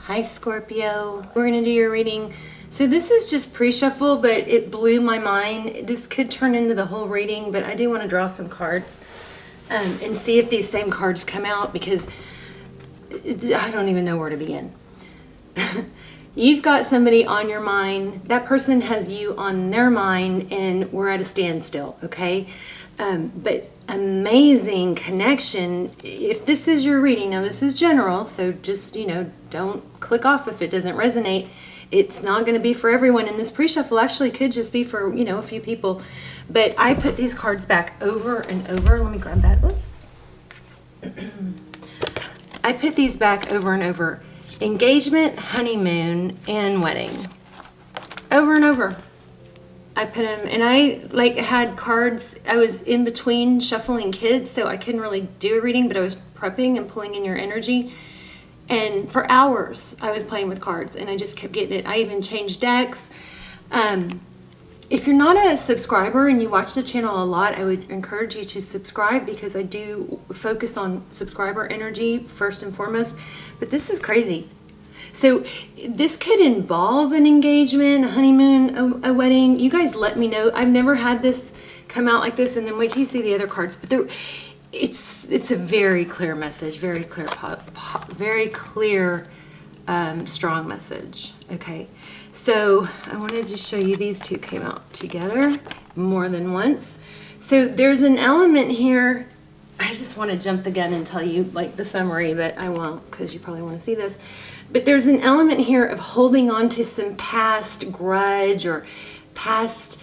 Hi Scorpio, we're gonna do your reading. So this is just pre-shuffle, but it blew my mind. This could turn into the whole reading, but I do want to draw some cards and see if these same cards come out, because I don't even know where to begin. You've got somebody on your mind. That person has you on their mind, and we're at a standstill, okay? But amazing connection. If this is your reading, now this is general, so just, don't click off if it doesn't resonate. It's not going to be for everyone, and this pre-shuffle actually could just be for, a few people. But I put these cards back over and over. Let me grab that. Oops. I put these back over and over. Engagement, honeymoon, and wedding. Over and over. I put them, and I had cards. I was in between shuffling kids, so I couldn't really do a reading, but I was prepping and pulling in your energy. And for hours, I was playing with cards, and I just kept getting it. I even changed decks. If you're not a subscriber and you watch the channel a lot, I would encourage you to subscribe, because I do focus on subscriber energy first and foremost. But this is crazy. So this could involve an engagement, a honeymoon, a wedding. You guys let me know. I've never had this come out like this, and then wait till you see the other cards. But it's a very clear message, very clear, very clear, strong message. Okay, so I wanted to show you these two came out together more than once. So there's an element here. I just want to jump the gun and tell you the summary, but I won't, because you probably want to see this. But there's an element here of holding on to some past grudge or past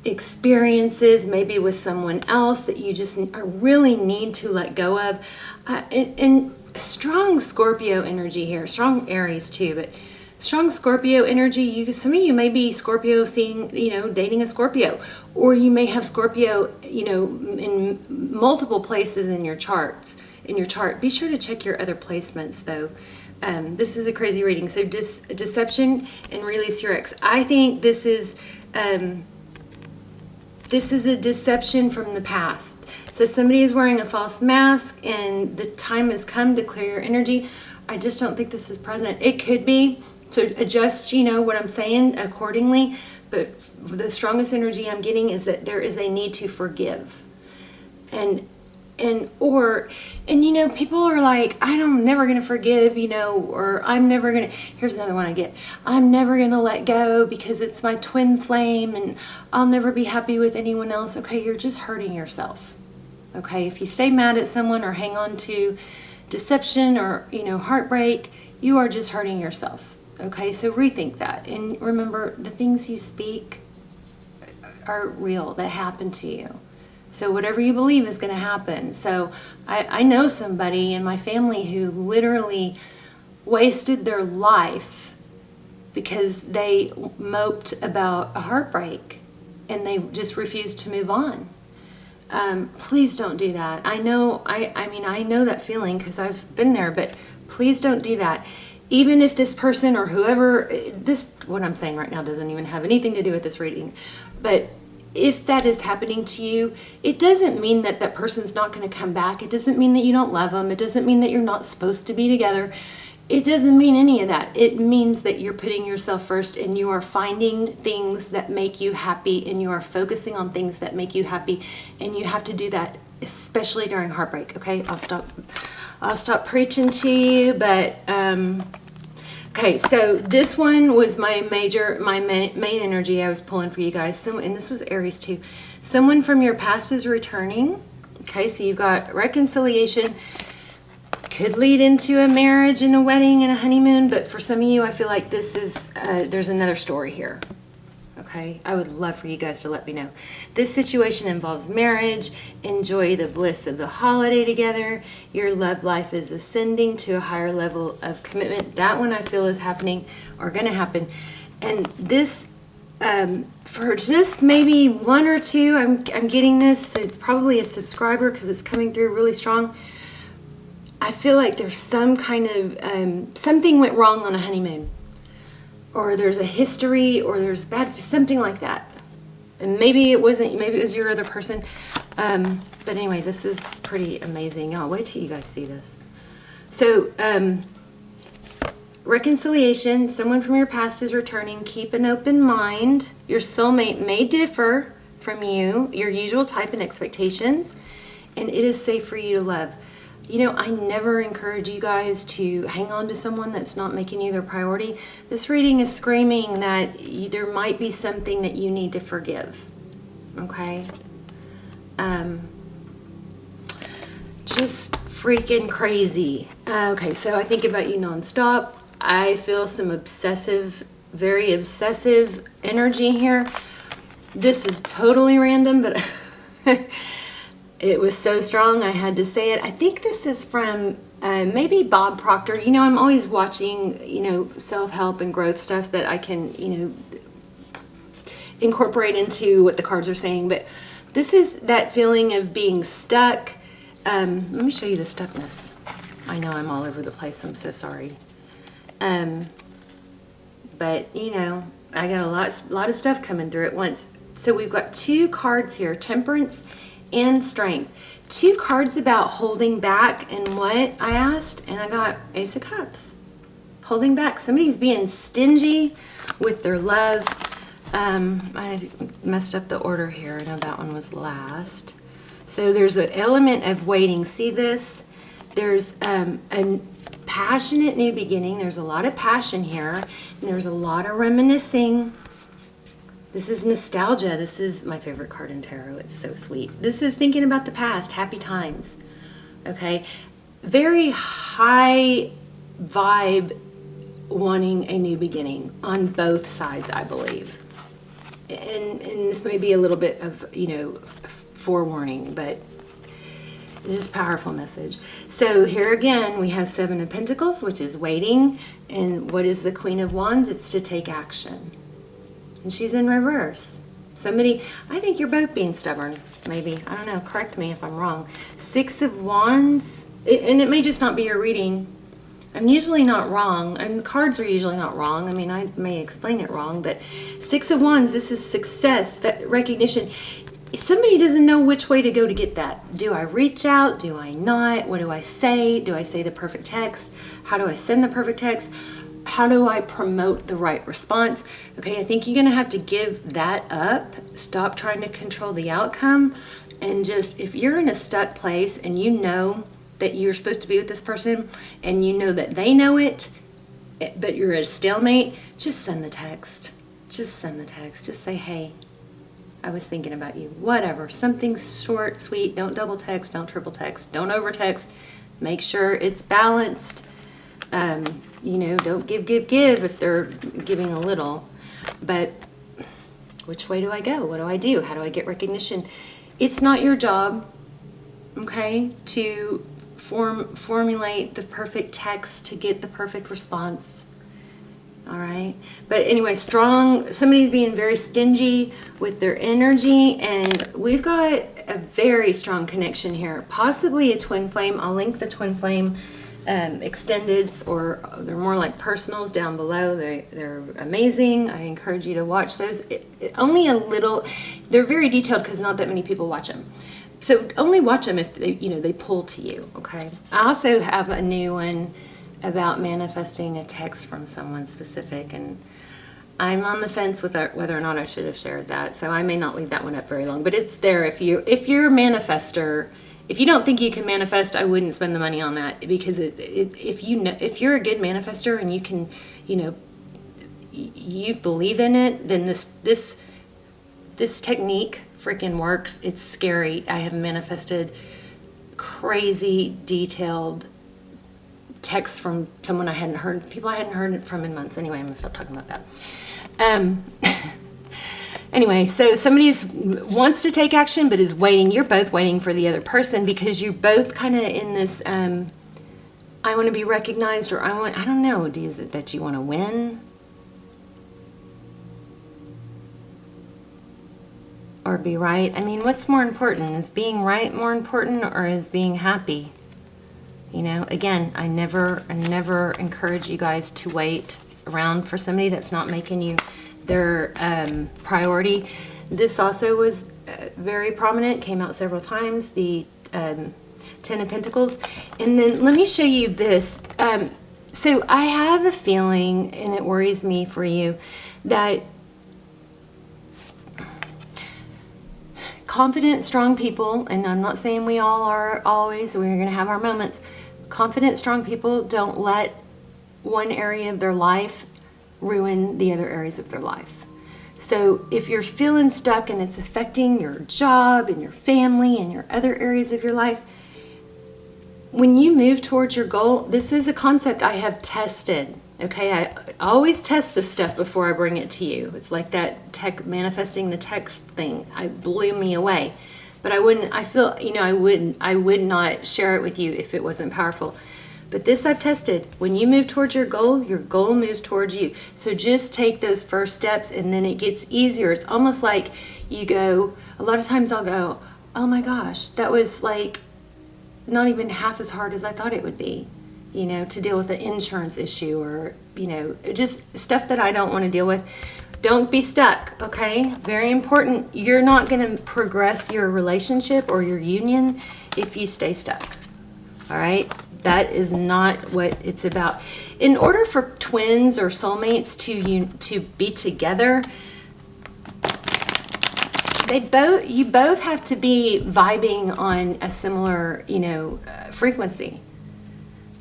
experiences, maybe with someone else, that you just really need to let go of. And strong Scorpio energy here, strong Aries too, but strong Scorpio energy. Some of you may be Scorpio dating a Scorpio, or you may have Scorpio, in multiple places in your chart. Be sure to check your other placements though. This is a crazy reading. So deception and release your ex. I think this is a deception from the past. So somebody is wearing a false mask, and the time has come to clear your energy. I just don't think this is present. It could be, to adjust, what I'm saying accordingly. But the strongest energy I'm getting is that there is a need to forgive. And people are like, I'm never going to forgive, or I'm never going to, here's another one I get. I'm never going to let go because it's my twin flame and I'll never be happy with anyone else. Okay, you're just hurting yourself. Okay, if you stay mad at someone or hang on to deception or, heartbreak, you are just hurting yourself. Okay, so rethink that. And remember, the things you speak are real, that happen to you. So whatever you believe is going to happen. So I know somebody in my family who literally wasted their life because they moped about a heartbreak and they just refused to move on. Please don't do that. I know that feeling because I've been there, but please don't do that. Even if this person or whoever, what I'm saying right now doesn't even have anything to do with this reading, but if that is happening to you, it doesn't mean that that person's not going to come back. It doesn't mean that you don't love them. It doesn't mean that you're not supposed to be together. It doesn't mean any of that. It means that you're putting yourself first, and you are finding things that make you happy, and you are focusing on things that make you happy, and you have to do that, especially during heartbreak. Okay, I'll stop preaching to you, but okay, so this one was my main energy I was pulling for you guys. And this was Aries too. Someone from your past is returning. Okay, so you've got reconciliation. Could lead into a marriage and a wedding and a honeymoon, but for some of you, I feel like this is, there's another story here. Okay, I would love for you guys to let me know. This situation involves marriage. Enjoy the bliss of the holiday together. Your love life is ascending to a higher level of commitment. That one I feel is happening or going to happen. And this, for just maybe one or two, I'm getting this. It's probably a subscriber because it's coming through really strong. I feel like there's some kind of, something went wrong on a honeymoon. Or there's a history, or there's something like that. And maybe it wasn't, maybe it was your other person. But anyway, this is pretty amazing. I'll wait till you guys see this. So, reconciliation, someone from your past is returning. Keep an open mind. Your soulmate may differ from you, your usual type and expectations, and it is safe for you to love. You know, I never encourage you guys to hang on to someone that's not making you their priority. This reading is screaming that there might be something that you need to forgive. Okay? Just freaking crazy. Okay, so I think about you nonstop. I feel some obsessive, very obsessive energy here. This is totally random, but it was so strong I had to say it. I think this is from maybe Bob Proctor. You know, I'm always watching, you know, self-help and growth stuff that I can, you know, incorporate into what the cards are saying. But this is that feeling of being stuck. Let me show you the stuckness. I know I'm all over the place. I'm so sorry. But, you know, I got a lot of stuff coming through at once. So we've got two cards here, Temperance and Strength. Two cards about holding back and what I asked, and I got Ace of Cups. Holding back. Somebody's being stingy with their love. I messed up the order here. I know that one was last. So there's an element of waiting. See this? There's a passionate new beginning. There's a lot of passion here. And there's a lot of reminiscing. This is nostalgia. This is my favorite card in tarot. It's so sweet. This is thinking about the past, happy times. Okay? Very high vibe wanting a new beginning on both sides, I believe. And this may be a little bit of, you know, forewarning, but it's just a powerful message. So here again, we have Seven of Pentacles, which is waiting. And what is the Queen of Wands? It's to take action. And she's in reverse. Somebody, I think you're both being stubborn, maybe. I don't know, correct me if I'm wrong. Six of Wands, and it may just not be your reading. I'm usually not wrong, and the cards are usually not wrong. I mean, I may explain it wrong, but Six of Wands, this is success, recognition. Somebody doesn't know which way to go to get that. Do I reach out? Do I not? What do I say? Do I say the perfect text? How do I send the perfect text? How do I promote the right response? Okay, I think you're gonna have to give that up. Stop trying to control the outcome, and just, if you're in a stuck place and you know that you're supposed to be with this person and you know that they know it, but you're at a stalemate, just send the text. Just send the text. Just say, hey, I was thinking about you. Whatever. Something short, sweet. Don't double text. Don't triple text. Don't over text. Make sure it's balanced. You know, don't give if they're giving a little. But which way do I go? What do I do? How do I get recognition? It's not your job, okay, to formulate the perfect text to get the perfect response. All right. But anyway, strong, somebody's being very stingy with their energy, and we've got a very strong connection here, possibly a twin flame. I'll link the twin flame extendeds, or they're more like personals, down below. They're amazing. I encourage you to watch those. Only a little, they're very detailed because not that many people watch them. So only watch them if they, you know, they pull to you, okay? I also have a new one about manifesting a text from someone specific, and I'm on the fence with whether or not I should have shared that, so I may not leave that one up very long. But it's there. If you're a manifester, if you don't think you can manifest, I wouldn't spend the money on that, because if you're a good manifester and you can, you know, you believe in it, then this technique freaking works. It's scary. I have manifested crazy detailed texts from someone people I hadn't heard from in months. Anyway, I'm gonna stop talking about that. Anyway, so somebody wants to take action but is waiting. You're both waiting for the other person because you're both kind of in this, I want to be recognized, or I don't know, is it that you want to win? Or be right? I mean, what's more important? Is being right more important, or is being happy? You know, again, I never encourage you guys to wait around for somebody that's not making you their priority. This also was very prominent, came out several times, the Ten of Pentacles. And then let me show you this. So I have a feeling, and it worries me for you, that confident, strong people, and I'm not saying we all are always, we're going to have our moments. Confident, strong people don't let one area of their life ruin the other areas of their life. So if you're feeling stuck and it's affecting your job and your family and your other areas of your life, when you move towards your goal, this is a concept I have tested. Okay, I always test this stuff before I bring it to you. It's like that manifesting the text thing. It blew me away. But I would not share it with you if it wasn't powerful. But this I've tested. When you move towards your goal moves towards you. So just take those first steps and then it gets easier. It's almost like you go, a lot of times I'll go, oh my gosh, that was like not even half as hard as I thought it would be, to deal with an insurance issue or, just stuff that I don't want to deal with. Don't be stuck, okay? Very important. You're not going to progress your relationship or your union if you stay stuck, all right? That is not what it's about. In order for twins or soulmates to be together, you both have to be vibing on a similar, frequency.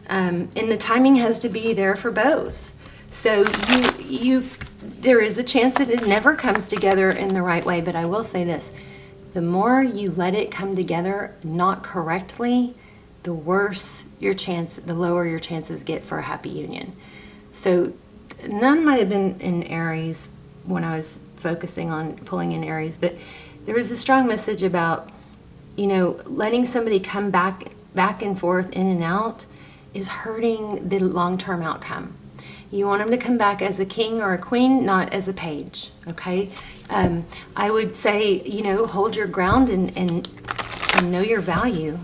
And the timing has to be there for both. So there is a chance that it never comes together in the right way, but I will say this. The more you let it come together not correctly, the worse the lower your chances get for a happy union. So none might have been in Aries when I was focusing on pulling in Aries, but there was a strong message about, letting somebody come back and forth, in and out, is hurting the long-term outcome. You want them to come back as a king or a queen, not as a page, okay? I would say, hold your ground and know your value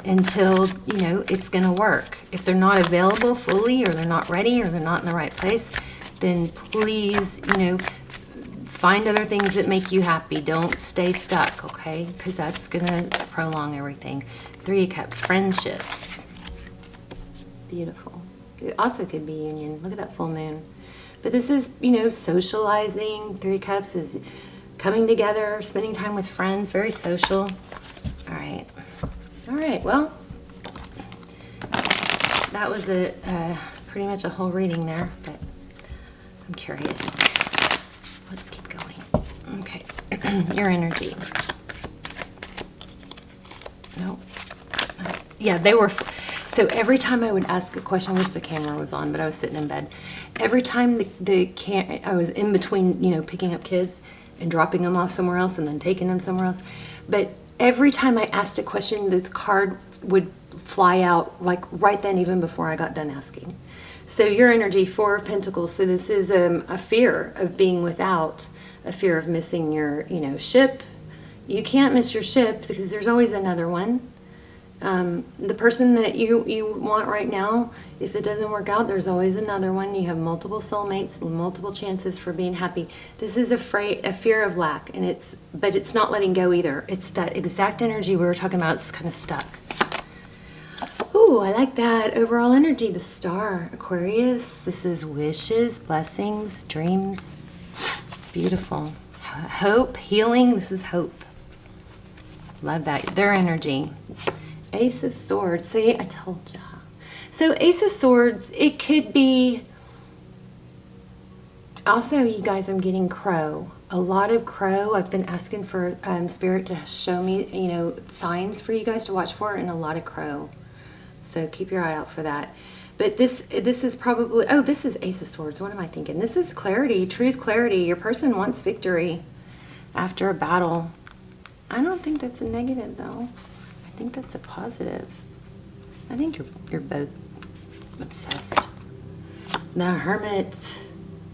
until, it's going to work. If they're not available fully, or they're not ready, or they're not in the right place, then please, find other things that make you happy. Don't stay stuck, okay? Because that's going to prolong everything. 3 of Cups, friendships. Beautiful. It also could be union. Look at that full moon. But this is, socializing. 3 of Cups is coming together, spending time with friends, very social. All right. All right, well, that was pretty much a whole reading there, but I'm curious. Let's keep going. Okay, your energy. No. Yeah, they were. So every time I would ask a question, I wish the camera was on, but I was sitting in bed. Every time I was in between, picking up kids and dropping them off somewhere else and then taking them somewhere else. But every time I asked a question, the card would fly out, like right then, even before I got done asking. So your energy, 4 of Pentacles. So this is a fear of being without, a fear of missing your, ship. You can't miss your ship because there's always another one. The person that you want right now, if it doesn't work out, there's always another one. You have multiple soulmates, multiple chances for being happy. This is a fear of lack, but it's not letting go either. It's that exact energy we were talking about. It's kind of stuck. Ooh, I like that overall energy. The Star, Aquarius. This is wishes, blessings, dreams. Beautiful. Hope, healing. This is hope. Love that. Their energy. Ace of Swords. See, I told ya. So Ace of Swords, it could be, also, you guys, I'm getting Crow. A lot of Crow. I've been asking for Spirit to show me, signs for you guys to watch for, and a lot of Crow. So keep your eye out for that. But this is probably, this is Ace of Swords. What am I thinking? This is clarity, truth, clarity. Your person wants victory after a battle. I don't think that's a negative, though. I think that's a positive. I think you're both obsessed. The Hermit,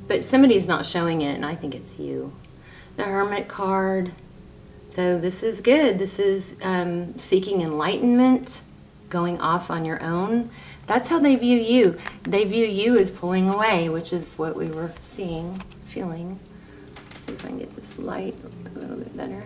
but somebody's not showing it, and I think it's you. The Hermit card. So this is good. This is seeking enlightenment, going off on your own. That's how they view you. They view you as pulling away, which is what we were seeing, feeling. Let's see if I can get this light a little bit better.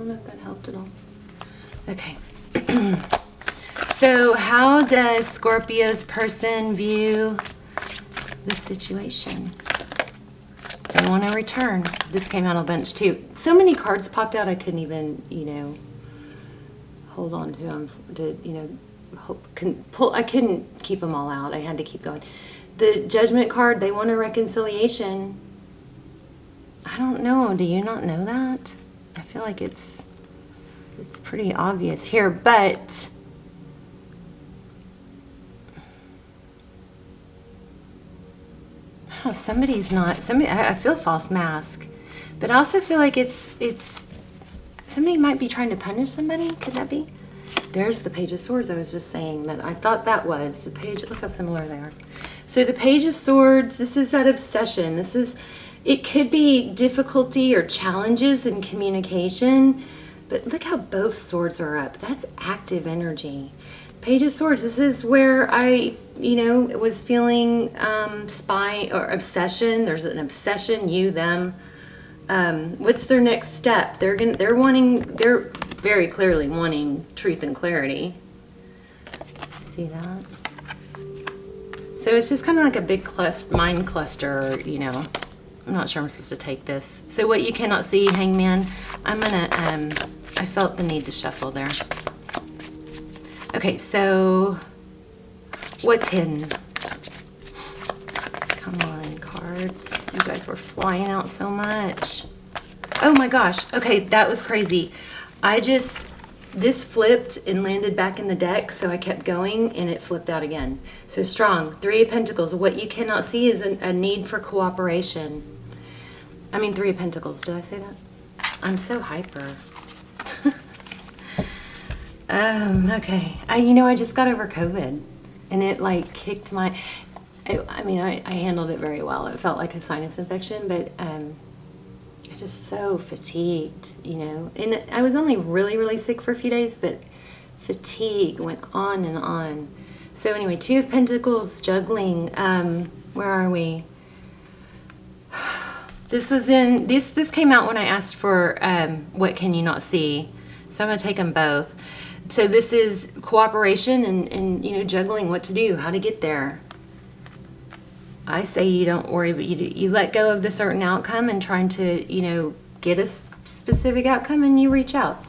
don't know if that helped at all. Okay. So how does Scorpio's person view the situation? They want to return. This came out a bunch too. So many cards popped out I couldn't even, hold on to them to, I couldn't keep them all out. I had to keep going. The Judgment card, they want a reconciliation. I don't know. Do you not know that? I feel like it's pretty obvious here, but I feel false mask, but I also feel like it's somebody might be trying to punish somebody. Could that be? There's the Page of Swords. I was just saying that I thought that was the page. Look how similar they are. So the Page of Swords, this is that obsession. It could be difficulty or challenges in communication, but look how both swords are up. That's active energy. Page of Swords, this is where I, was feeling spy or obsession. There's an obsession, you, them. What's their next step? They're very clearly wanting truth and clarity. See that? So it's just kind of like a big mind cluster, I'm not sure I'm supposed to take this. So what you cannot see, Hangman, I felt the need to shuffle there. Okay, so what's hidden? Come on, cards. You guys were flying out so much. Oh my gosh. Okay, that was crazy. This flipped and landed back in the deck, so I kept going and it flipped out again. So strong. Three of Pentacles. What you cannot see is a need for cooperation. I mean, Three of Pentacles. Did I say that? I'm so hyper. Okay. I just got over COVID and it kicked my, I handled it very well. It felt like a sinus infection, but, I'm just so fatigued, and I was only really, really sick for a few days, but fatigue went on and on. So anyway, Two of Pentacles, juggling, where are we? This came out when I asked for, what can you not see? So I'm going to take them both. So this is cooperation and juggling what to do, how to get there. I say you don't worry, but you let go of the certain outcome and trying to, get a specific outcome, and you reach out.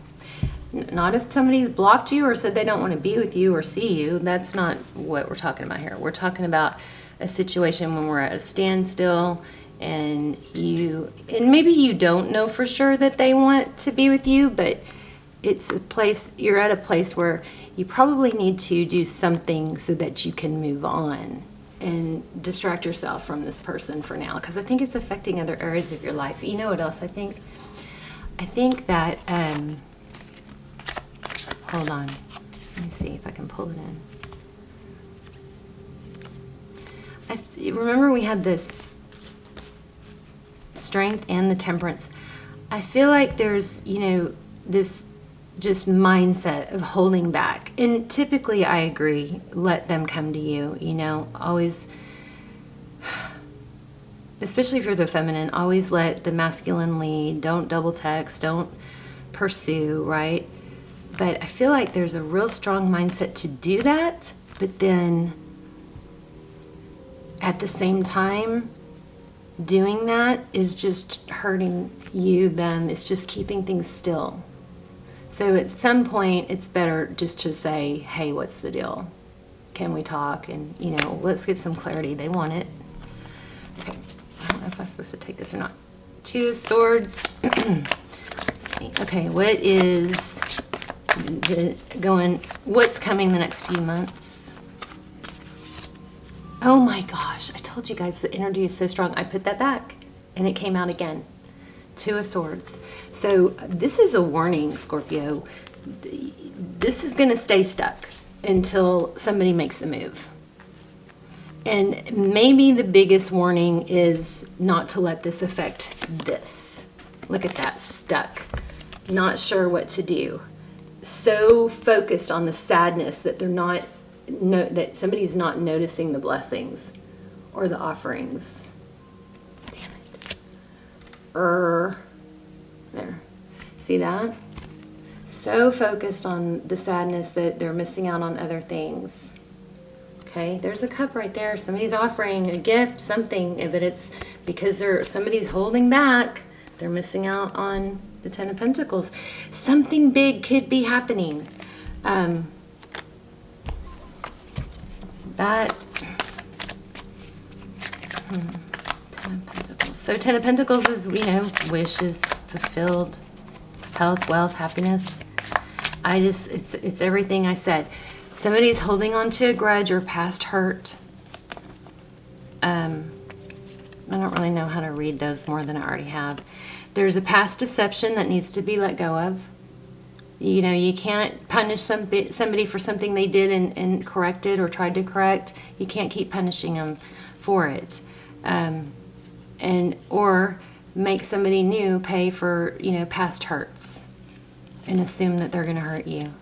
Not if somebody's blocked you or said they don't want to be with you or see you. That's not what we're talking about here. We're talking about a situation when we're at a standstill and maybe you don't know for sure that they want to be with you, but you're at a place where you probably need to do something so that you can move on and distract yourself from this person for now, because I think it's affecting other areas of your life. You know what else I think? I think that, hold on, let me see if I can pull it in. Remember we had this Strength and the Temperance. I feel like there's, this just mindset of holding back. And typically I agree, let them come to you, always, especially if you're the feminine, always let the masculine lead. Don't double text, don't pursue, right? But I feel like there's a real strong mindset to do that, but then at the same time, doing that is just hurting you, them. It's just keeping things still. So at some point, it's better just to say, hey, what's the deal? Can we talk? And, let's get some clarity. They want it. Okay. I don't know if I'm supposed to take this or not. Two of Swords. Let's see. Okay, what's coming the next few months? Oh my gosh. I told you guys the energy is so strong. I put that back and it came out again. Two of Swords. So this is a warning, Scorpio. This is going to stay stuck until somebody makes a move. And maybe the biggest warning is not to let this affect this. Look at that, stuck. Not sure what to do. So focused on the sadness that that somebody's not noticing the blessings or the offerings. There. See that? so focused on the sadness that they're missing out on other things. Okay, there's a cup right there. Somebody's offering a gift, something, but it's because somebody's holding back. They're missing out on the Ten of Pentacles. Something big could be happening. That Ten of Pentacles. So Ten of Pentacles is, wishes fulfilled, health, wealth, happiness. It's everything I said. Somebody's holding on to a grudge or past hurt. I don't really know how to read those more than I already have. There's a past deception that needs to be let go of. You can't punish somebody for something they did and corrected or tried to correct. You can't keep punishing them for it. Or make somebody new pay for, past hurts and assume that they're going to hurt you.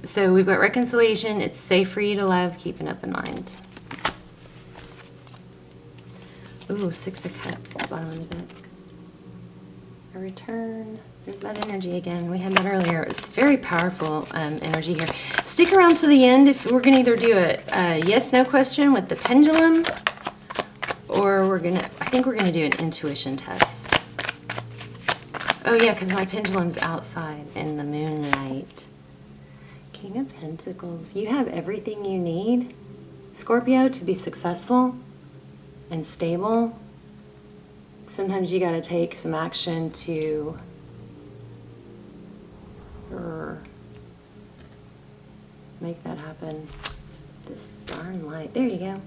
So we've got reconciliation. It's safe for you to love. Keep an open mind. Ooh, Six of Cups at the bottom of the deck. A return. There's that energy again. We had that earlier. It's very powerful energy here. Stick around to the end if we're going to either do a yes/no question with the pendulum, or I think we're going to do an intuition test. Oh yeah, because my pendulum's outside in the moonlight. King of Pentacles. You have everything you need, Scorpio, to be successful and stable. Sometimes you got to take some action to make that happen. This darn light. There you go.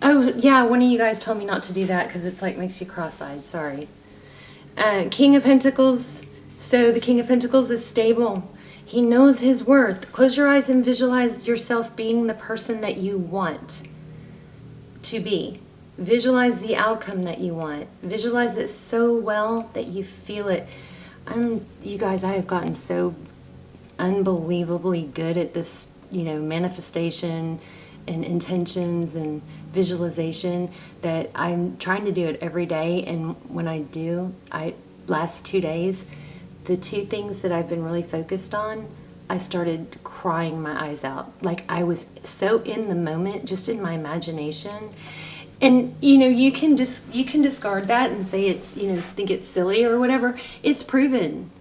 Oh yeah, one of you guys told me not to do that because it's like makes you cross-eyed. Sorry. King of Pentacles. So the King of Pentacles is stable. He knows his worth. Close your eyes and visualize yourself being the person that you want to be. Visualize the outcome that you want. Visualize it so well that you feel it. You guys, I have gotten so unbelievably good at this, manifestation and intentions and visualization that I'm trying to do it every day. And when I do, last 2 days, the two things that I've been really focused on, I started crying my eyes out. Like I was so in the moment, just in my imagination. And you can discard that and say it's think it's silly or whatever. It's proven.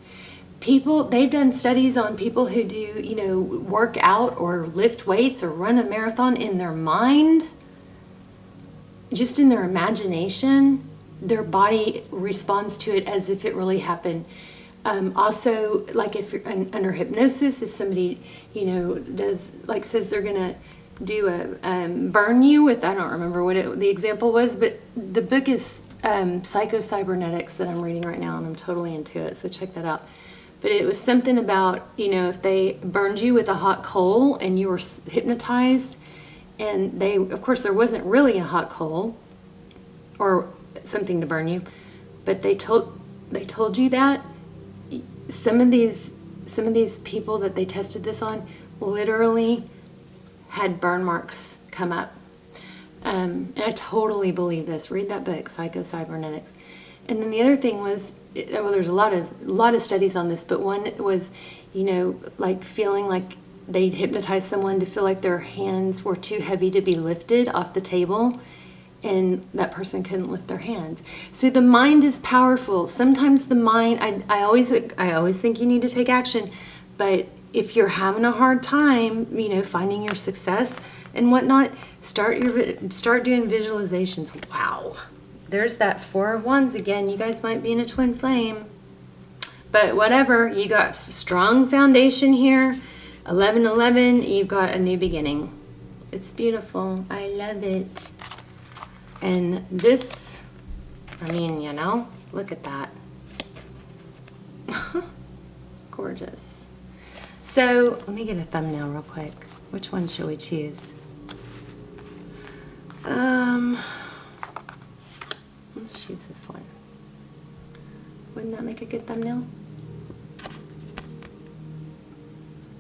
They've done studies on people who do work out or lift weights or run a marathon in their mind, just in their imagination. Their body responds to it as if it really happened. Also, like if you're under hypnosis, if somebody says they're gonna do a burn you with, I don't remember what the example was, but the book is Psycho-Cybernetics that I'm reading right now, and I'm totally into it, so check that out. But it was something about, if they burned you with a hot coal and you were hypnotized, and of course there wasn't really a hot coal or something to burn you, but they told you that some of these people that they tested this on literally had burn marks come up. And I totally believe this. Read that book, Psycho-Cybernetics. And then the other thing was, there's a lot of studies on this, but one was, like feeling like they'd hypnotize someone to feel like their hands were too heavy to be lifted off the table, and that person couldn't lift their hands. So the mind is powerful. Sometimes the mind, I always think you need to take action, but if you're having a hard time, finding your success and whatnot, start doing visualizations. Wow. There's that Four of Wands again. You guys might be in a twin flame. But whatever, you got strong foundation here. 1111, you've got a new beginning. It's beautiful. I love it. And this, look at that. Gorgeous. So let me get a thumbnail real quick. Which one should we choose? Let's choose this one. Wouldn't that make a good thumbnail?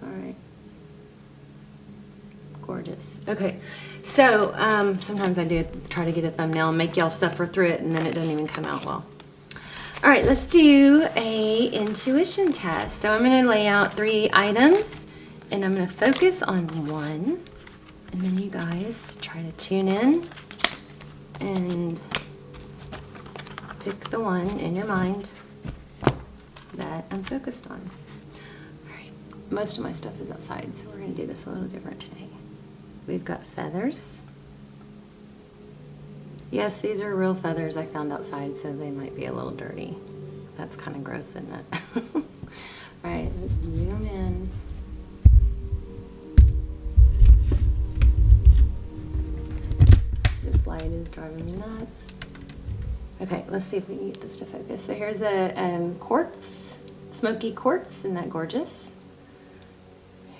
All right. Gorgeous. Okay, so sometimes I do try to get a thumbnail and make y'all suffer through it, and then it doesn't even come out well. All right, let's do a intuition test. So I'm going to lay out 3 items, and I'm going to focus on one, and then you guys try to tune in and pick the one in your mind that I'm focused on. All right, most of my stuff is outside, so we're going to do this a little different today. We've got feathers. Yes, these are real feathers I found outside, so they might be a little dirty. That's kind of gross, isn't it? All right, let's zoom in. This light is driving me nuts. Okay, let's see if we can get this to focus. So here's a quartz, smoky quartz. Isn't that gorgeous?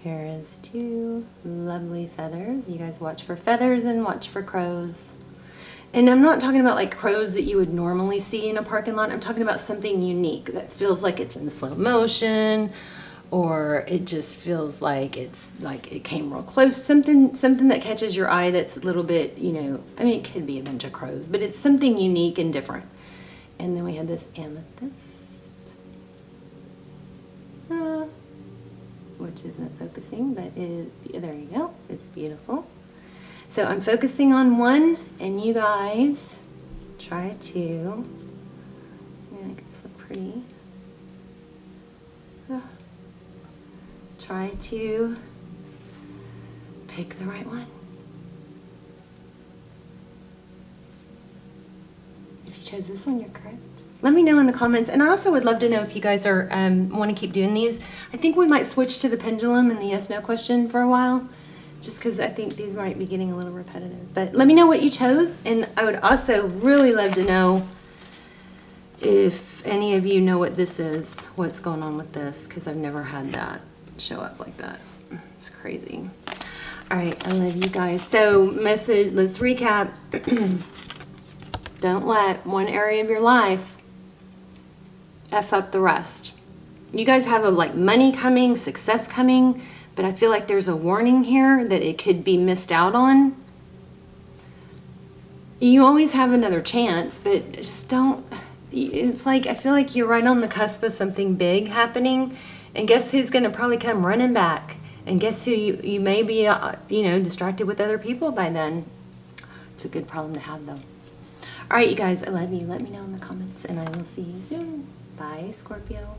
Here is 2 lovely feathers. You guys watch for feathers and watch for crows. And I'm not talking about like crows that you would normally see in a parking lot. I'm talking about something unique that feels like it's in slow motion, or it just feels like it's like it came real close. Something that catches your eye that's a little bit, you know, I mean, it could be a bunch of crows, but it's something unique and different. And then we have this amethyst, which isn't focusing, but there you go. It's beautiful. So I'm focusing on one, and you guys try to make this look pretty. Try to pick the right one. If you chose this one, you're correct. Let me know in the comments, and I also would love to know if you guys are want to keep doing these. I think we might switch to the pendulum and the yes/no question for a while, just because I think these might be getting a little repetitive. But let me know what you chose, and I would also really love to know if any of you know what this is, what's going on with this, because I've never had that show up like that. It's crazy. All right, I love you guys. So message, let's recap. Don't let one area of your life F up the rest. You guys have like money coming, success coming, but I feel like there's a warning here that it could be missed out on. You always have another chance, but just don't, it's like, I feel like you're right on the cusp of something big happening, and guess who's going to probably come running back? And guess who you may be, you know, distracted with other people by then. It's a good problem to have, though. All right, you guys, I love you. Let me know in the comments, and I will see you soon. Bye, Scorpio.